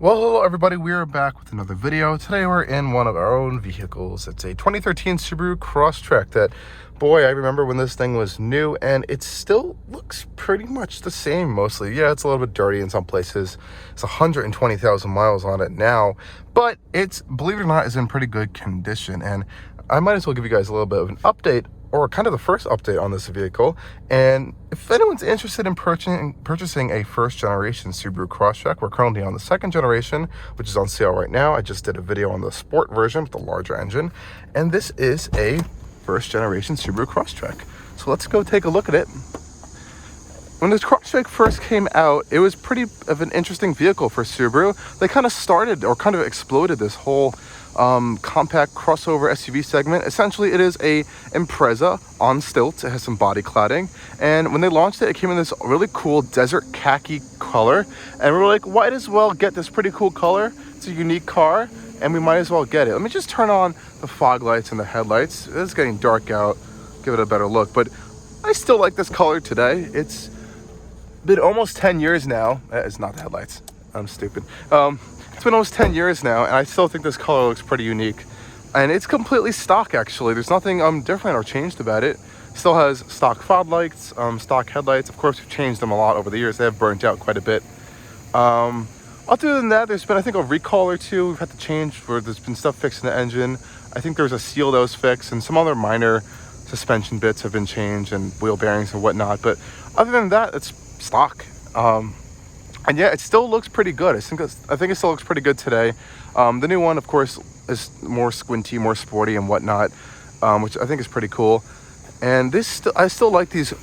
Well, hello everybody, we are back with another video. Today we're in one of our own vehicles. It's a 2013 Subaru Crosstrek that, boy, I remember when this thing was new, and it still looks pretty much the same mostly. Yeah, it's a little bit dirty in some places. It's 120,000 miles on it now, but it's, believe it or not, is in pretty good condition. And I might as well give you guys a little bit of an update, or kind of the first update on this vehicle. And if anyone's interested in purchasing a first generation Subaru Crosstrek, we're currently on the second generation, which is on sale right now. I just did a video on the sport version with the larger engine, and this is a first generation Subaru Crosstrek. So let's go take a look at it. When this Crosstrek first came out, it was pretty of an interesting vehicle for Subaru. They kind of started, or kind of exploded, this whole compact crossover SUV segment. Essentially, it is a Impreza on stilts. It has some body cladding, and when they launched it, it came in this really cool desert khaki color, and we were like, why as well get this pretty cool color? It's a unique car, and we might as well get it. Let me just turn on the fog lights and the headlights. It's getting dark out, give it a better look, but I still like this color today. It's been almost 10 years now. It's not the headlights, I'm stupid. It's been almost 10 years now, and I still think this color looks pretty unique. And it's completely stock, actually. There's nothing different or changed about it. Still has stock fog lights, stock headlights. Of course, we've changed them a lot over the years. They have burnt out quite a bit. Other than that, there's been, I think, a recall or two we've had to change where there's been stuff fixed in the engine. I think there's a seal that was fixed, and some other minor suspension bits have been changed, and wheel bearings and whatnot. But other than that, it's stock. And yeah, it still looks pretty good. I think it still looks pretty good today. The new one, of course, is more squinty, more sporty and whatnot, which I think is pretty cool. And I still like these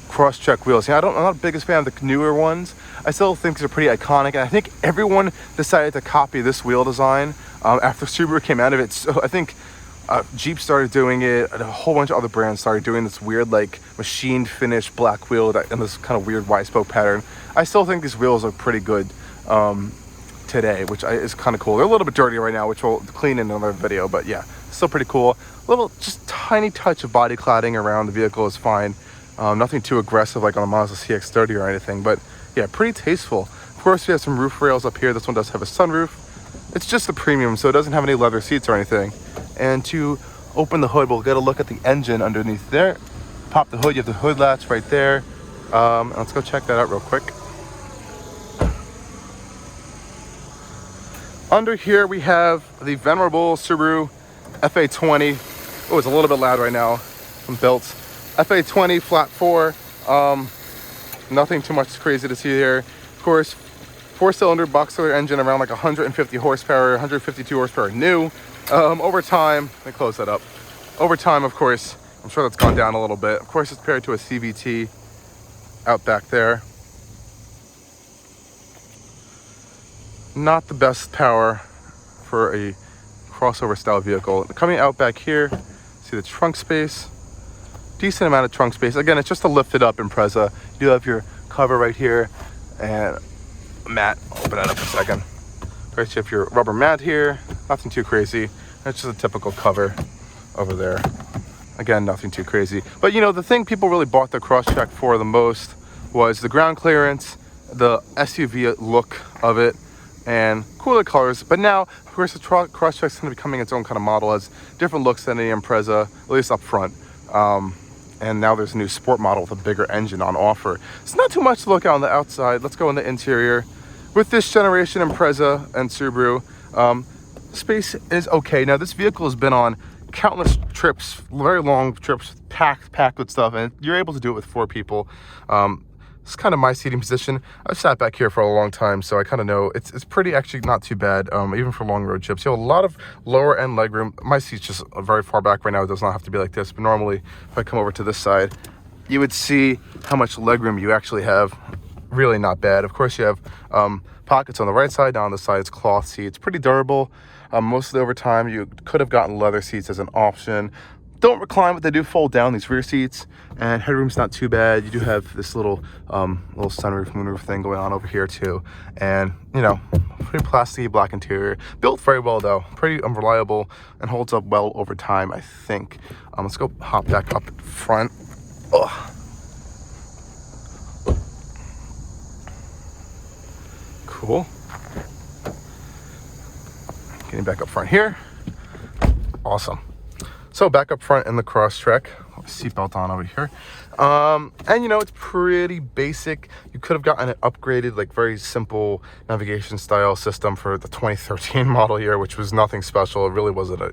Crosstrek wheels. I'm not the biggest fan of the newer ones. I still think they're pretty iconic, and I think everyone decided to copy this wheel design after Subaru came out of it. So I think Jeep started doing it, and a whole bunch of other brands started doing this weird, like, machined finish black wheel and this kind of weird Y-spoke pattern. I still think these wheels are pretty good today, which is kind of cool. They're a little bit dirty right now, which we'll clean in another video, but yeah, still pretty cool. A little, just tiny touch of body cladding around the vehicle is fine. Nothing too aggressive like on a Mazda CX-30 or anything, but yeah, pretty tasteful. Of course, we have some roof rails up here. This one does have a sunroof. It's just a premium, so it doesn't have any leather seats or anything. And to open the hood, we'll get a look at the engine underneath there. Pop the hood, you have the hood latch right there. Let's go check that out real quick. Under here we have the venerable Subaru FA20. Oh, it's a little bit loud right now from belts. FA20 flat 4. Nothing too much crazy to see here. Of course, 4-cylinder box-cylinder engine around like 150 horsepower, 152 horsepower new. Over time, let me close that up. Over time, of course, I'm sure that's gone down a little bit. Of course, it's paired to a CVT out back there. Not the best power for a crossover style vehicle. Coming out back here, see the trunk space. Decent amount of trunk space. Again, it's just a lifted up Impreza. You do have your cover right here and a mat. I'll open that up in a second. First, you have your rubber mat here. Nothing too crazy. It's just a typical cover over there. Again, nothing too crazy. But you know, the thing people really bought the Crosstrek for the most was the ground clearance, the SUV look of it, and cooler colors. But now, of course, the Crosstrek's kind of becoming its own kind of model, has different looks than the Impreza, at least up front. And now there's a new sport model with a bigger engine on offer. It's not too much to look at on the outside. Let's go in the interior. With this generation Impreza and Subaru, space is okay. Now, this vehicle has been on countless trips, very long trips, packed with stuff, and you're able to do it with 4 people. It's kind of my seating position. I've sat back here for a long time, so I kind of know it's pretty, actually not too bad, even for long road trips. You have a lot of lower end legroom. My seat's just very far back right now. It does not have to be like this, but normally if I come over to this side, you would see how much legroom you actually have. Really not bad. Of course, you have pockets on the right side. Down on the side, it's cloth seats. Pretty durable. Mostly over time, you could have gotten leather seats as an option. Don't recline, but they do fold down, these rear seats, and headroom's not too bad. You do have this little sunroof, moonroof thing going on over here too, and you know, pretty plasticky black interior. Built very well though, pretty reliable, and holds up well over time, I think. Let's go hop back up front. Ugh. Cool. Getting back up front here. Awesome. So back up front in the Crosstrek, seatbelt on over here. And you know, it's pretty basic. You could have gotten an upgraded, like very simple navigation style system for the 2013 model year, which was nothing special. It really wasn't a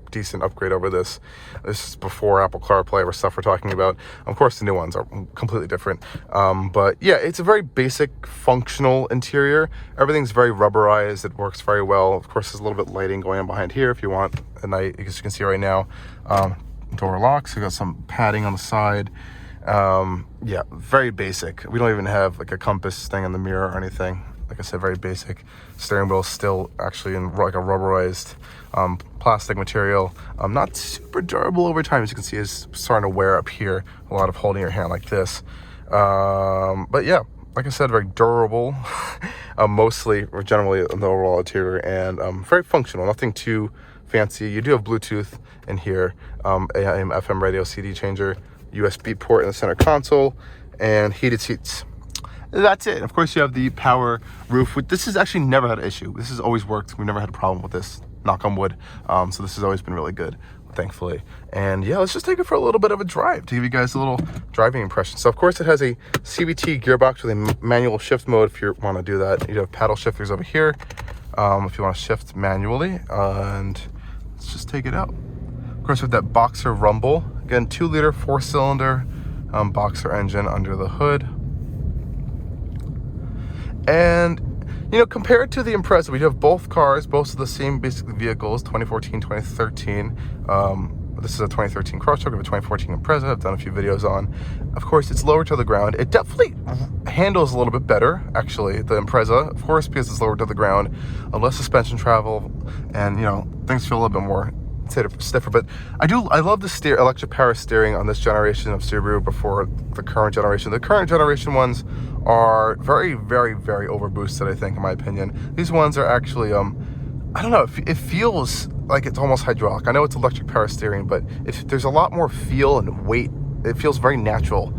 decent upgrade over this. This is before Apple CarPlay or stuff we're talking about. Of course, the new ones are completely different. But yeah, it's a very basic functional interior. Everything's very rubberized. It works very well. Of course, there's a little bit lighting going on behind here if you want at night, as you can see right now. Door locks. We got some padding on the side. Yeah, very basic. We don't even have like a compass thing in the mirror or anything. Like I said, very basic. Steering wheel still actually in like a rubberized plastic material. Not super durable over time, as you can see, is starting to wear up here. A lot of holding your hand like this. But yeah, like I said, very durable. Mostly, or generally, in the overall interior, and very functional. Nothing too fancy. You do have Bluetooth in here, AM, FM radio, CD changer, USB port in the center console, and heated seats. That's it. Of course, you have the power roof. This has actually never had an issue. This has always worked. We've never had a problem with this, knock on wood. So this has always been really good, thankfully. And yeah, let's just take it for a little bit of a drive to give you guys a little driving impression. So of course, it has a CVT gearbox with a manual shift mode if you want to do that. You have paddle shifters over here if you want to shift manually. And let's just take it out. Of course, with that Boxer rumble, again, 2-liter 4-cylinder Boxer engine under the hood. And, you know, compared to the Impreza, we have both cars, both of the same basic vehicles, 2014, 2013. This is a 2013 Crosstrek, we have a 2014 Impreza I've done a few videos on. Of course, it's lower to the ground. It definitely handles a little bit better, actually, the Impreza, of course, because it's lower to the ground, less suspension travel, and, you know, things feel a little bit more stiffer. But I love the electric power steering on this generation of Subaru before the current generation. The current generation ones are very, very, very overboosted, I think, in my opinion. These ones are actually, I don't know, it feels like it's almost hydraulic. I know it's electric power steering, but there's a lot more feel and weight. It feels very natural,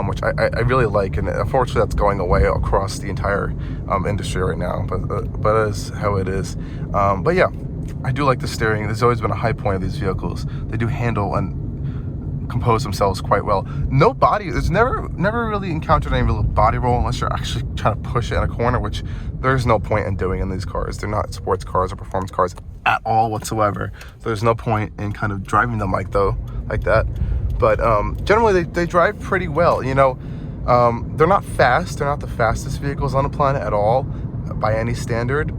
which I really like, and unfortunately that's going away across the entire industry right now, but that is how it is. But yeah, I do like the steering. There's always been a high point of these vehicles. They do handle and compose themselves quite well. No body. There's never really encountered any real body roll unless you're actually trying to push it in a corner, which there's no point in doing in these cars. They're not sports cars or performance cars at all whatsoever. So there's no point in kind of driving them like that. But generally they drive pretty well. You know, they're not fast. They're not the fastest vehicles on the planet at all by any standard.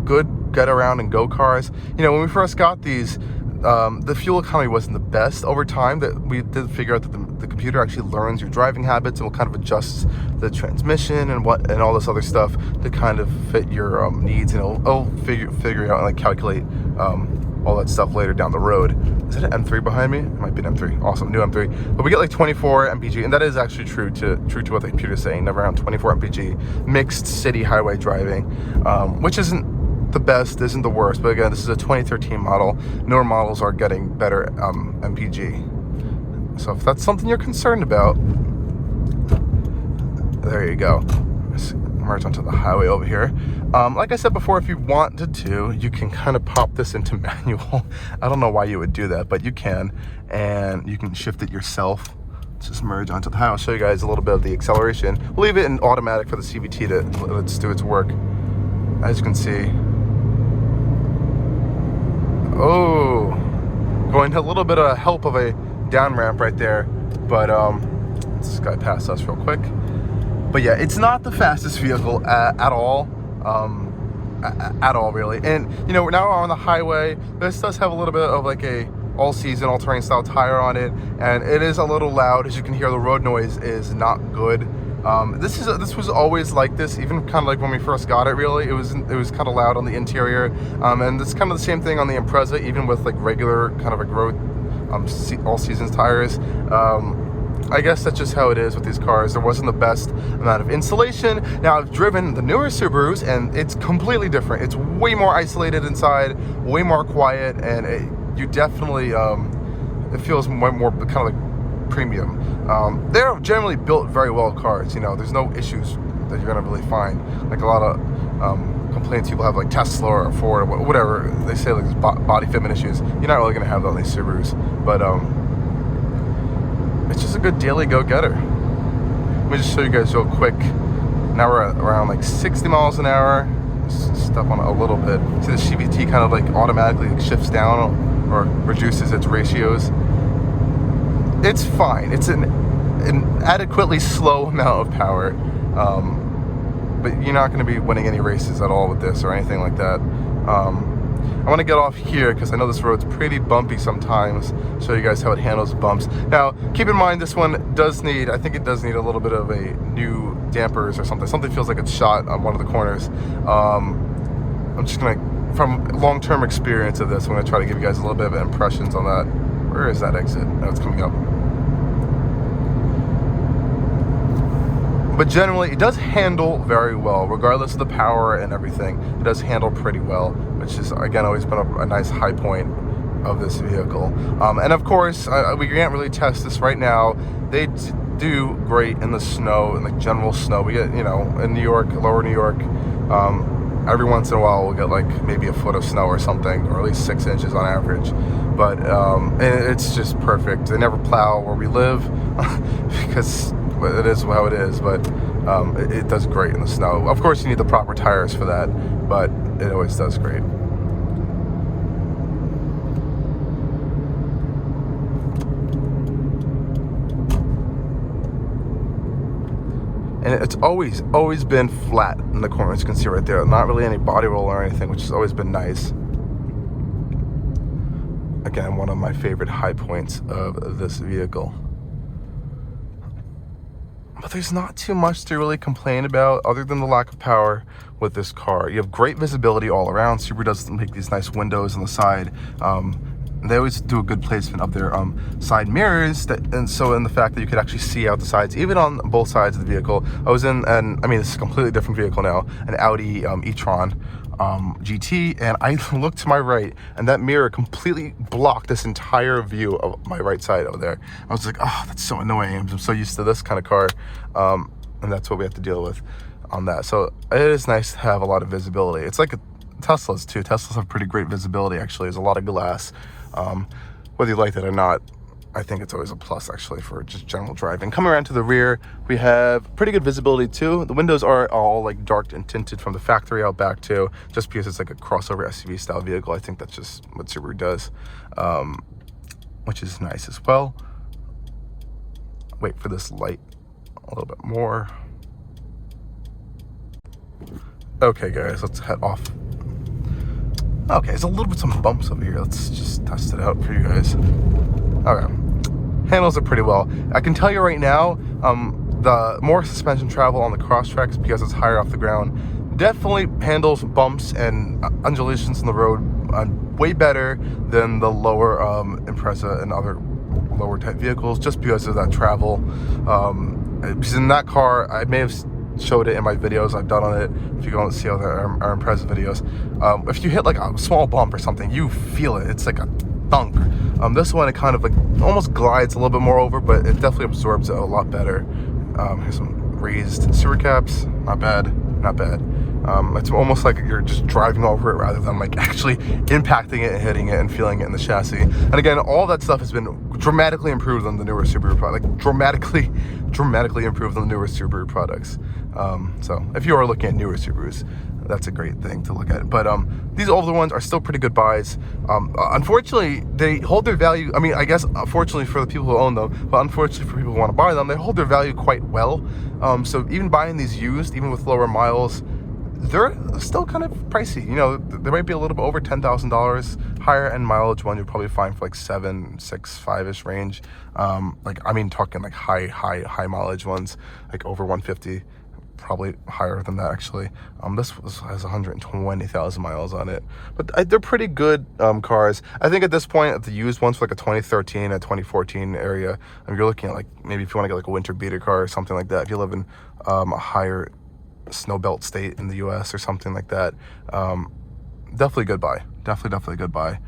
Good get around and go cars. You know, when we first got these, the fuel economy wasn't the best. Over time, that we did figure out that the computer actually learns your driving habits and will kind of adjust the transmission and all this other stuff to kind of fit your needs. You know, it'll figure out and like calculate all that stuff later down the road. Is that an M3 behind me? It might be an M3. Awesome, new M3. But we get like 24 mpg, and that is actually true to what the computer's saying. Around 24 mpg, mixed city highway driving, which isn't the best, isn't the worst, but again, this is a 2013 model. Newer models are getting better MPG. So if that's something you're concerned about, there you go. Let's merge onto the highway over here. Like I said before, if you wanted to, you can kind of pop this into manual. I don't know why you would do that, but you can, and you can shift it yourself. Let's just merge onto the highway. I'll show you guys a little bit of the acceleration. We'll leave it in automatic for the CVT to let's do its work. As you can see, oh, going to a little bit of help of a down ramp right there, but this guy passed us real quick. But yeah, it's not the fastest vehicle at all, really. And you know, now we're on the highway. This does have a little bit of like a all-season, all-terrain style tire on it, and it is a little loud. As you can hear, the road noise is not good. This was always like this, even kind of like when we first got it. Really, it was kind of loud on the interior, and it's kind of the same thing on the Impreza, even with like regular kind of like road all seasons tires. I guess that's just how it is with these cars. There wasn't the best amount of insulation. Now I've driven the newer Subarus, and it's completely different. It's way more isolated inside, way more quiet, and you definitely it feels more kind of like premium. They're generally built very well cars. You know, there's no issues that you're gonna really find. Like a lot of complaints people have, like Tesla or Ford or whatever they say, like body fitment issues. You're not really gonna have that on these Subarus, but it's just a good daily go-getter. Let me just show you guys real quick. Now we're at around like 60 miles an hour. Step on it a little bit. See the CVT kind of like automatically shifts down or reduces its ratios. It's fine. It's an adequately slow amount of power, but you're not going to be winning any races at all with this or anything like that. I want to get off here because I know this road's pretty bumpy sometimes. Show you guys how it handles bumps. Now, keep in mind this one does need, I think it does need a little bit of a new dampers or something. Something feels like it's shot on one of the corners. I'm just gonna, from long-term experience of this, I'm gonna try to give you guys a little bit of impressions on that. Where is that exit? No, it's coming up. But generally, it does handle very well, regardless of the power and everything. It does handle pretty well, which is, again, always been a nice high point of this vehicle. And of course, we can't really test this right now. They do great in the snow, in the general snow. We get, you know, in New York, lower New York, every once in a while we'll get like maybe a foot of snow or something, or at least 6 inches on average. But it's just perfect. They never plow where we live because it is how it is, but it does great in the snow. Of course, you need the proper tires for that, but it always does great. And it's always been flat in the corners. You can see right there, not really any body roll or anything, which has always been nice. Again, one of my favorite high points of this vehicle. But there's not too much to really complain about other than the lack of power with this car. You have great visibility all around. Subaru does make these nice windows on the side. They always do a good placement of their side mirrors, and so in the fact that you could actually see out the sides, even on both sides of the vehicle. I was in, and I mean, this is a completely different vehicle now, an Audi e-tron GT, and I looked to my right, and that mirror completely blocked this entire view of my right side over there. I was like, oh, that's so annoying. I'm so used to this kind of car, and that's what we have to deal with on that. So it is nice to have a lot of visibility. It's like Teslas too. Teslas have pretty great visibility, actually. There's a lot of glass. Whether you like that or not, I think it's always a plus, actually, for just general driving. Coming around to the rear, we have pretty good visibility too. The windows are all like dark and tinted from the factory out back too, just because it's like a crossover SUV style vehicle. I think that's just what Subaru does, which is nice as well. Wait for this light a little bit more. Okay, guys, let's head off. Okay, there's a little bit some bumps over here. Let's just test it out for you guys. Okay, handles it pretty well. I can tell you right now, the more suspension travel on the Crosstreks, because it's higher off the ground, definitely handles bumps and undulations in the road way better than the lower Impreza and other lower type vehicles, just because of that travel. Because in that car, I may have showed it in my videos I've done on it. If you go and see all our Impreza videos, if you hit like a small bump or something, you feel it. It's like a thunk. This one, it kind of like almost glides a little bit more over, but it definitely absorbs it a lot better. Here's some raised sewer caps. Not bad, not bad. It's almost like you're just driving over it rather than like actually impacting it and hitting it and feeling it in the chassis. And again, all that stuff has been dramatically improved on the newer Subaru product, like dramatically improved on the newer Subaru products. So if you are looking at newer Subarus, that's a great thing to look at. But these older ones are still pretty good buys. Unfortunately, they hold their value. I mean, I guess fortunately for the people who own them, but unfortunately for people who want to buy them, they hold their value quite well. So even buying these used, even with lower miles, they're still kind of pricey. You know, they might be a little bit over $10,000. Higher end mileage one you'll probably find for like 7, 6, 5-ish range. Like, I mean, talking like high mileage ones, like over 150. Probably higher than that, actually. This has 120,000 miles on it, but they're pretty good cars. I think at this point, the used ones for like a 2013 and 2014 area, you're looking at like, maybe if you want to get like a winter beater car or something like that, if you live in a higher snow belt state in the US or something like that, definitely good buy. Definitely good buy.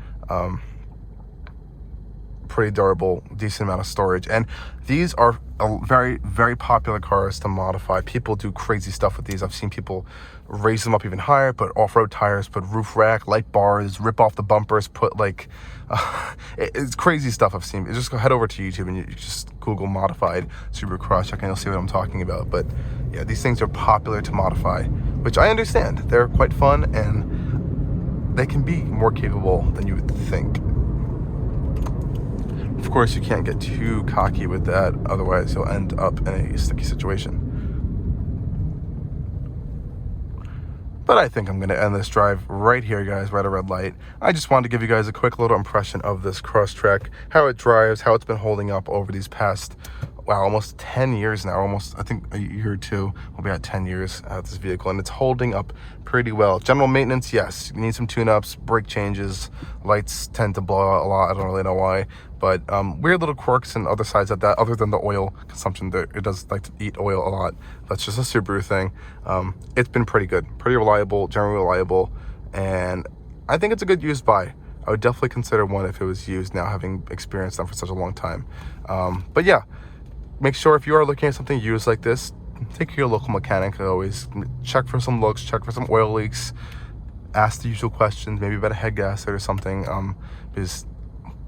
Pretty durable, decent amount of storage, and these are very, very popular cars to modify. People do crazy stuff with these. I've seen people raise them up even higher, put off-road tires, put roof rack, light bars, rip off the bumpers, put like, it's crazy stuff I've seen. Just go head over to YouTube and you just Google modified Subaru Crosstrek and you'll see what I'm talking about. But yeah, these things are popular to modify, which I understand. They're quite fun and they can be more capable than you would think. Of course, you can't get too cocky with that, otherwise you'll end up in a sticky situation. But I think I'm going to end this drive right here, guys, right at a red light. I just wanted to give you guys a quick little impression of this Crosstrek, how it drives, how it's been holding up over these past, wow, almost 10 years now. Almost, I think a year or two, we'll be at 10 years at this vehicle, and it's holding up pretty well. General maintenance, yes, you need some tune-ups, brake changes, lights tend to blow out a lot. I don't really know why, but weird little quirks and other sides of that, other than the oil consumption. It does like to eat oil a lot. That's just a Subaru thing. It's been pretty good, pretty reliable, generally reliable, and I think it's a good used buy. I would definitely consider one if it was used now, having experienced them for such a long time. But yeah, make sure if you are looking at something used like this, take your local mechanic. Always check for some looks, check for some oil leaks, ask the usual questions, maybe about a head gasket or something, because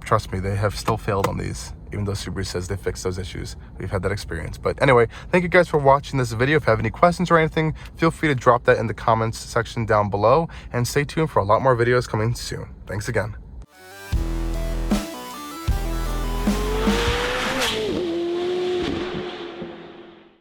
trust me, they have still failed on these, even though Subaru says they fixed those issues. We've had that experience. But anyway, thank you guys for watching this video. If you have any questions or anything, feel free to drop that in the comments section down below, and stay tuned for a lot more videos coming soon. Thanks again.